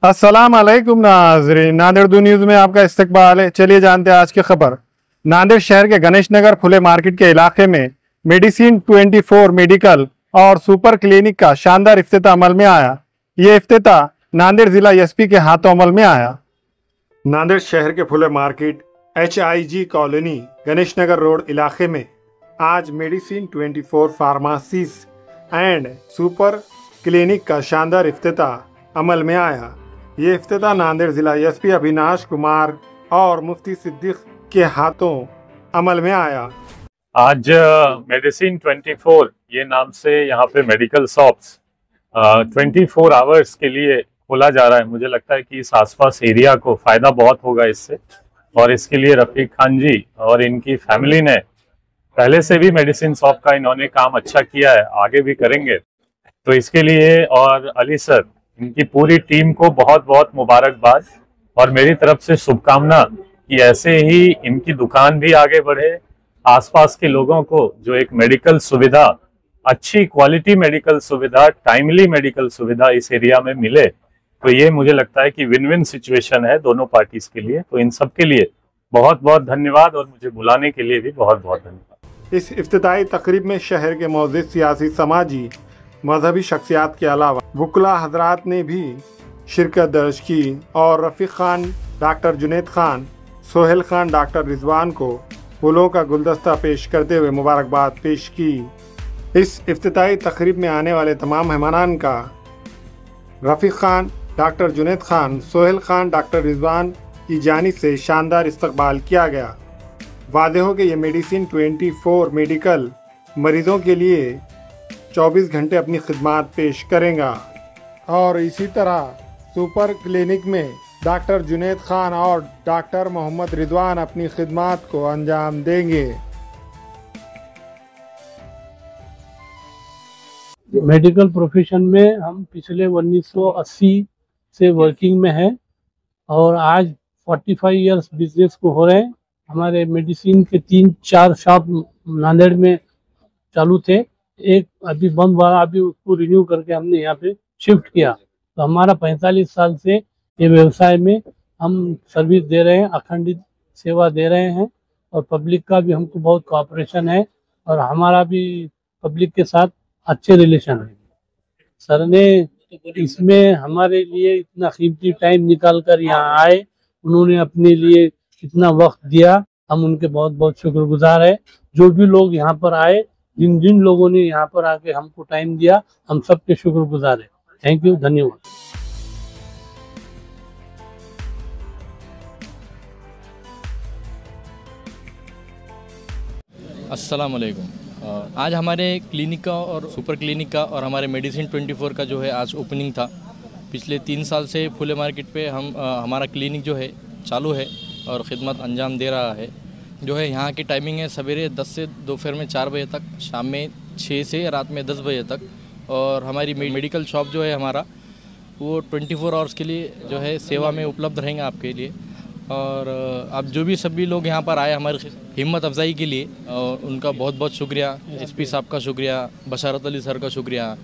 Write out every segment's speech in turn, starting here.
अस्सलाम वालेकुम नाज़रीन, नांदेड़ दो न्यूज़ में आपका इस्तकबाल है। चलिए जानते हैं आज की खबर। नांदेड़ शहर के गणेश नगर फुले मार्केट के इलाके में मेडिसिन 24 मेडिकल और सुपर क्लिनिक का शानदार इफ्तिताह अमल में आया। ये इफ्तिताह नांदेड़ जिला एसपी के हाथों अमल में आया। नांदेड़ शहर के फुले market HIG colony Ganesh Nagar road इलाके में आज मेडिसिन 24 फार्मासीज एंड सुपर क्लिनिक का शानदार इफ्तिताह अमल में आया। ये इफ्तिताह नांदेड़ जिला एसपी अविनाश कुमार और मुफ्ती सिद्दीक के हाथों अमल में आया। आज मेडिसिन 24 ये नाम से यहाँ पे मेडिकल शॉप्स 24 आवर्स के लिए खोला जा रहा है। मुझे लगता है कि इस आसपास एरिया को फायदा बहुत होगा इससे, और इसके लिए रफीक खान जी और इनकी फैमिली ने पहले से भी मेडिसिन शॉप का इन्होंने काम अच्छा किया है, आगे भी करेंगे। तो इसके लिए और अली सर इनकी पूरी टीम को बहुत बहुत मुबारकबाद और मेरी तरफ से शुभकामना कि ऐसे ही इनकी दुकान भी आगे बढ़े, आसपास के लोगों को जो एक मेडिकल सुविधा, अच्छी क्वालिटी मेडिकल सुविधा, टाइमली मेडिकल सुविधा इस एरिया में मिले, तो ये मुझे लगता है कि विन विन सिचुएशन है दोनों पार्टीज के लिए। तो इन सब के लिए बहुत बहुत धन्यवाद और मुझे बुलाने के लिए भी बहुत बहुत धन्यवाद। इस इफ्तिताई तकरीब में शहर के मौजूद सियासी, समाजी, मजहबी शख्सियात के अलावा वुकला हजरात ने भी शिरकत दर्ज की और रफ़ीक खान, डॉक्टर जुनैद खान, सोहेल खान, डॉक्टर रिजवान को फूलों का गुलदस्ता पेश करते हुए मुबारकबाद पेश की। इस इफ्तिताई तकरीब में आने वाले तमाम मेहमानान का रफ़ीक खान, डॉक्टर जुनैद खान, सोहेल खान, डॉक्टर रिजवान की जानिब से शानदार इस्तकबाल किया गया। वादे हो कि ये मेडिसिन 24 मेडिकल मरीज़ों के लिए 24 घंटे अपनी खिदमत पेश करेगा और इसी तरह सुपर क्लिनिक में डॉक्टर जुनैद खान और डॉक्टर मोहम्मद रिजवान अपनी खिदमत को अंजाम देंगे। मेडिकल प्रोफेशन में हम पिछले 1980 से वर्किंग में हैं और आज 45 इयर्स बिजनेस को हो रहे हैं। हमारे मेडिसिन के 3-4 शॉप नांदेड़ में चालू थे, एक अभी बंद हुआ, अभी उसको रिन्यू करके हमने यहाँ पे शिफ्ट किया। तो हमारा 45 साल से ये व्यवसाय में हम सर्विस दे रहे हैं, अखंडित सेवा दे रहे हैं और पब्लिक का भी हमको बहुत कोऑपरेशन है और हमारा भी पब्लिक के साथ अच्छे रिलेशन है। सर ने इसमें हमारे लिए इतना कीमती टाइम निकाल कर यहाँ आए, उन्होंने अपने लिए इतना वक्त दिया, हम उनके बहुत बहुत शुक्रगुजार है। जो भी लोग यहाँ पर आए, जिन जिन लोगों ने यहाँ पर आके हमको टाइम दिया, हम सबके शुक्रगुजार है। थैंक यू, धन्यवाद। अस्सलाम वालेकुम। आज हमारे क्लिनिक का और सुपर क्लिनिक का और हमारे मेडिसिन 24 का जो है आज ओपनिंग था। पिछले 3 साल से फुले मार्केट पे हमारा क्लिनिक जो है चालू है और ख़िदमत अंजाम दे रहा है। जो है यहाँ की टाइमिंग है सवेरे 10 से दोपहर में 4 बजे तक, शाम में 6 से रात में 10 बजे तक। और हमारी मेडिकल शॉप जो है हमारा वो 24 आवर्स के लिए जो है सेवा में उपलब्ध रहेंगे आपके लिए। और आप जो भी सभी लोग यहाँ पर आए हमारी हिम्मत अफजाई के लिए, और उनका बहुत बहुत शुक्रिया। SP साहब का शुक्रिया, बशारत अली सर का शुक्रिया,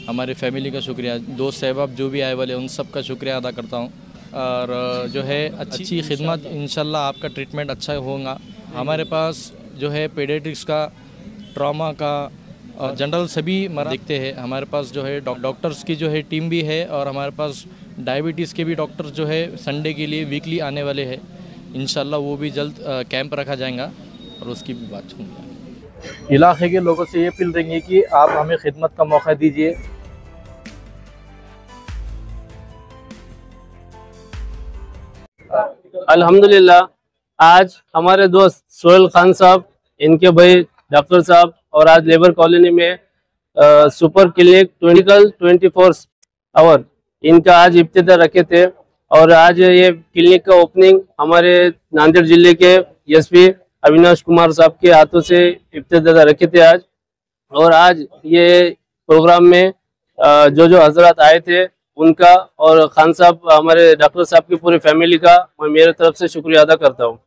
हमारे फैमिली का शुक्रिया, दोस्त सहबाब जो भी आए वाले उन सब का शुक्रिया अदा करता हूँ। और जो है अच्छी खिदमत, इंशाल्लाह आपका ट्रीटमेंट अच्छा होगा। हमारे पास जो है पेडियाट्रिक्स का, ट्रॉमा का और जनरल सभी मरीज देखते हैं। हमारे पास जो है डॉक्टर्स की जो है टीम भी है और हमारे पास डायबिटीज़ के भी डॉक्टर्स जो है संडे के लिए वीकली आने वाले हैं। इंशाल्लाह वो भी जल्द कैंप रखा जाएगा और उसकी भी बात होंगी। इलाके के लोगों से ये अपील रहेंगे कि आप हमें खिदमत का मौका दीजिए। अल्हम्दुलिल्लाह आज हमारे दोस्त सोहेल खान साहब, इनके भाई डॉक्टर साहब और आज लेबर कॉलोनी में सुपर क्लिनिक 24 आवर इनका आज इफ्तिताह रखे थे। और आज ये क्लिनिक का ओपनिंग हमारे नांदेड़ जिले के SP अविनाश कुमार साहब के हाथों से इफ्तिताह रखे थे आज। और आज ये प्रोग्राम में जो हजरात आए थे उनका और खान साहब, हमारे डॉक्टर साहब की पूरी फैमिली का मैं मेरे तरफ से शुक्रिया अदा करता हूँ।